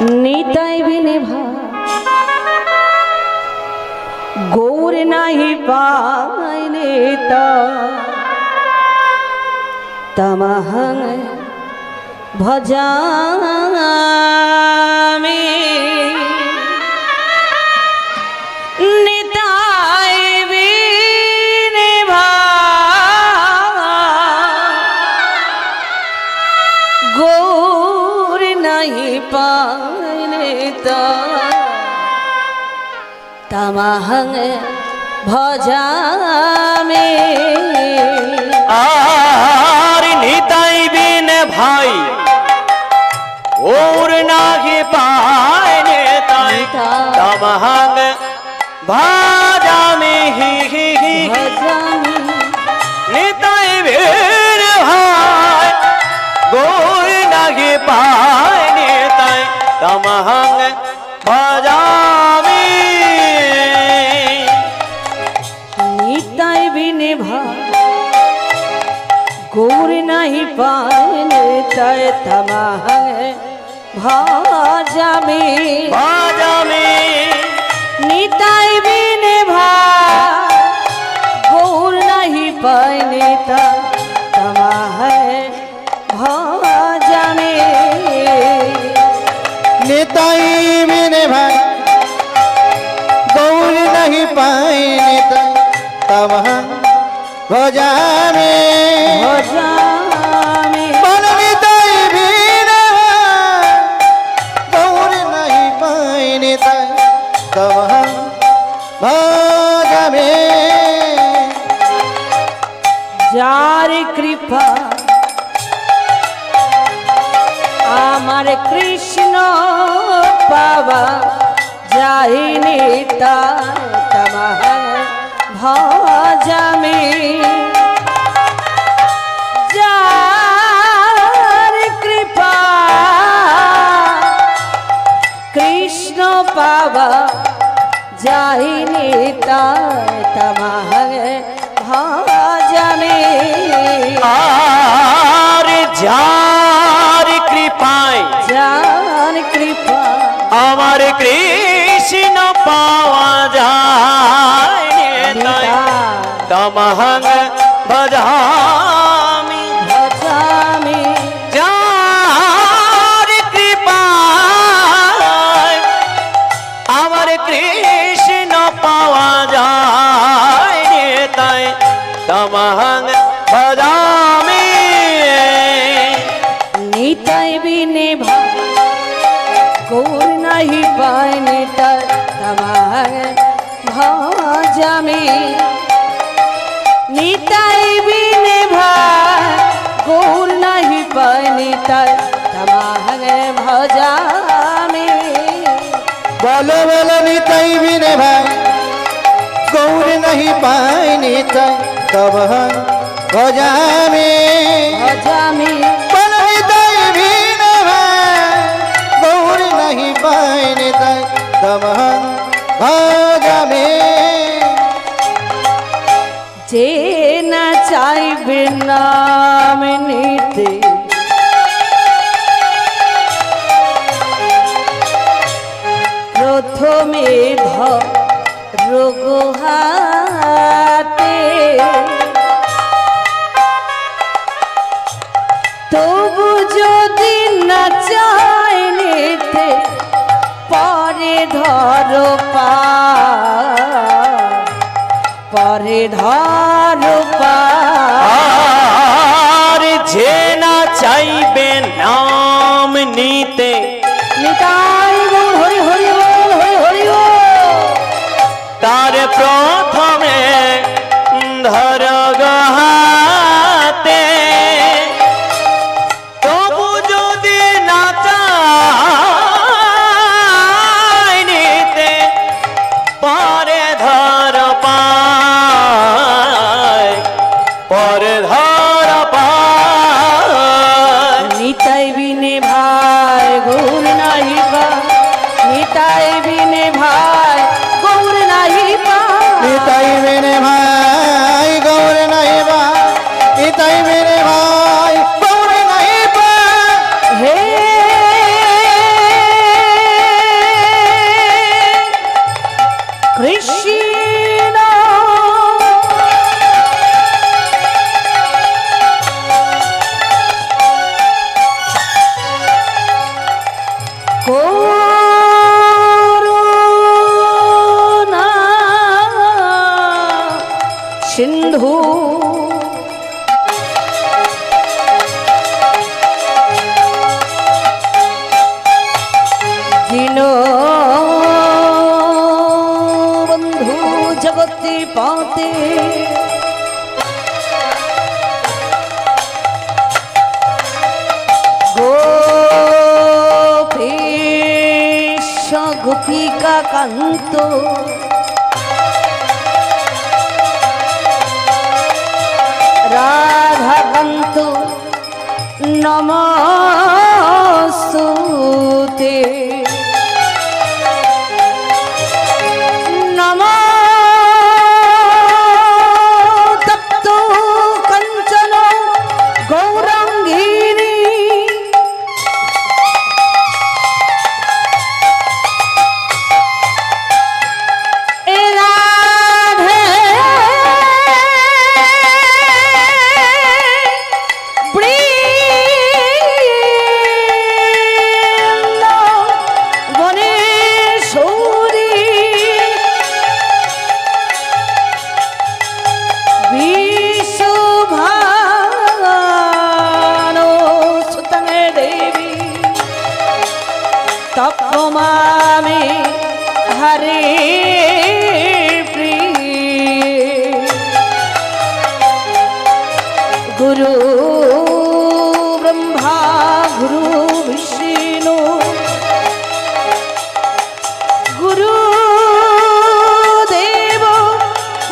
নিতাই বিনে ভাই গৌর নাহি পাই নেতা তমহং ভজামি নিতাই বিনে ভাই গৌর নাহি পাই নেতা तमहं भजामि आर निताई बिन भाई और नाही पाए नेताई तमहं भजामि निताई बिन भाई और नाही पाए नेताई तमहं भजामि गौर नहीं पाए तय तमहं भजामि निताई बिने भाई गौर नहीं पाए तमहं भजामि निताई बिने भाई गौर नहीं पाए तमहं भजामि बोल निताई बिने गौर नहीं पाए तमहं भजामि जार कृपा आमार कृष्ण पावा जाहिनी तमहं भजामि जार कृपा कृष्ण पावा जाहिनी तमहं भजामि आर जार कृपाय जार कृपा আমার কৃষ্ণ পাওয়া যায় তমহং ভজামি যার কৃপায় আমার কৃষ্ণ পাওয়া যায় তাই তমহং ভজামি নিতাই বিনে ভাই गौर नहीं पाए तमहं भजामि निताई बिने भाई गौर नहीं पाए तमहं भजामि बोलो बोलो निताई बिने भाई गौर नहीं पाए तमहं भजामि बोलो निताई बिने भाई गौर नहीं पाए तमहं भजामि जे न चाइबे नाम निते प्रथमे धरो हाते तबु जदि न चाय निते परे धरो परे धरो আর যে না চাইবে নাম নিতে निताई गौर हरि हरि बोल हरि हरि बोल তার প্রথমে ধর হাতে তবু যদি না চায় নিতে পরে ধর পায় পরে ধর পায় निताई बिने भाई गौर नहीं पाए निताई बिने भाई गौर नहीं पाए কান্ত রাধা কান্ত নমস্তুতে নমো তপ্ত কাঞ্চন গৌরাঙ্গিনী এ রাধে বনেশ্বরী বিশ্বভানু সুতনে দেবী তপমামি হরে গুরু ব্রহ্মা গুরু বিষ্ণু গুরু দেব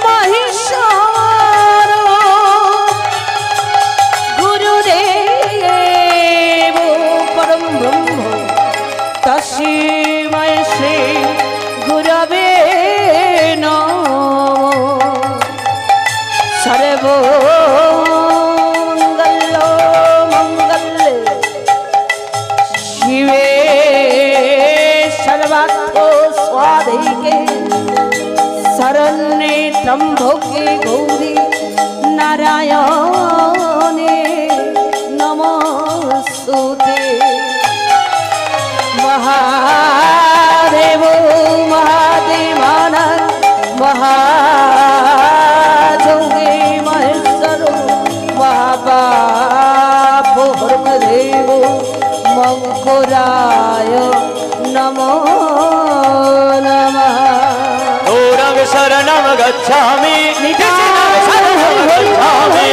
মহেশ্বর গুরুদেব পরম ব্রহ্ম তস্মৈ শ্রী গুরবে নমঃ সর্ব शिवे सर्वार्थ स्वाधिके शरण्ये त्र्यंबके गौरी नारायणे नमोस्तुते महादेव महादेवानंद महाजोगे महेश्वर महाबाप ब्रह्मदेव मंकुराय नमो नमः गौरं शरणं गच्छामि कृष्णं शरणं गच्छामि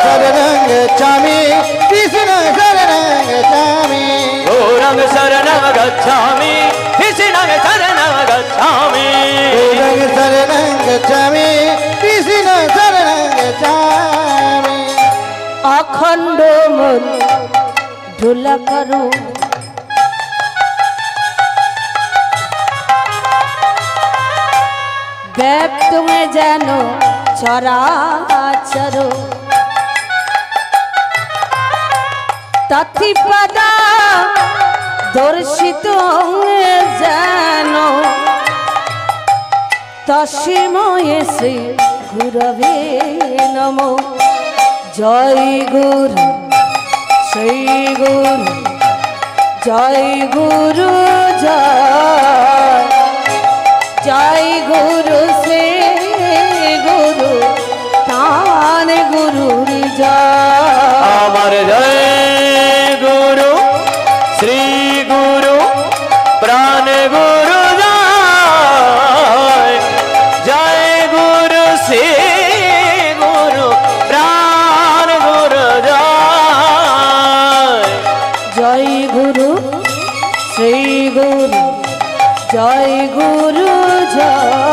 शरणं गच्छामि कृष्णं शरणं गच्छामि गौरं शरणं गच्छामि कृष्णं शरणं गच्छामि गौरं शरणं गच्छामि कृष्णं शरणं गच्छामि अखंड मन ढोला करो व्याप्त में जानो चराचरो तथिपदा दर्शित जानो तस्मै श्री गुरवे नमो जय गुरु श्री गुरु जय गुरु जय गुरु श्री गुरु तान गुरु अमर जय गुरु श्री गुरु प्राण गुरु जय जय गुरु श्री गुरु प्राण गुरु जय गुरु श्री गुरु जय गुरु जय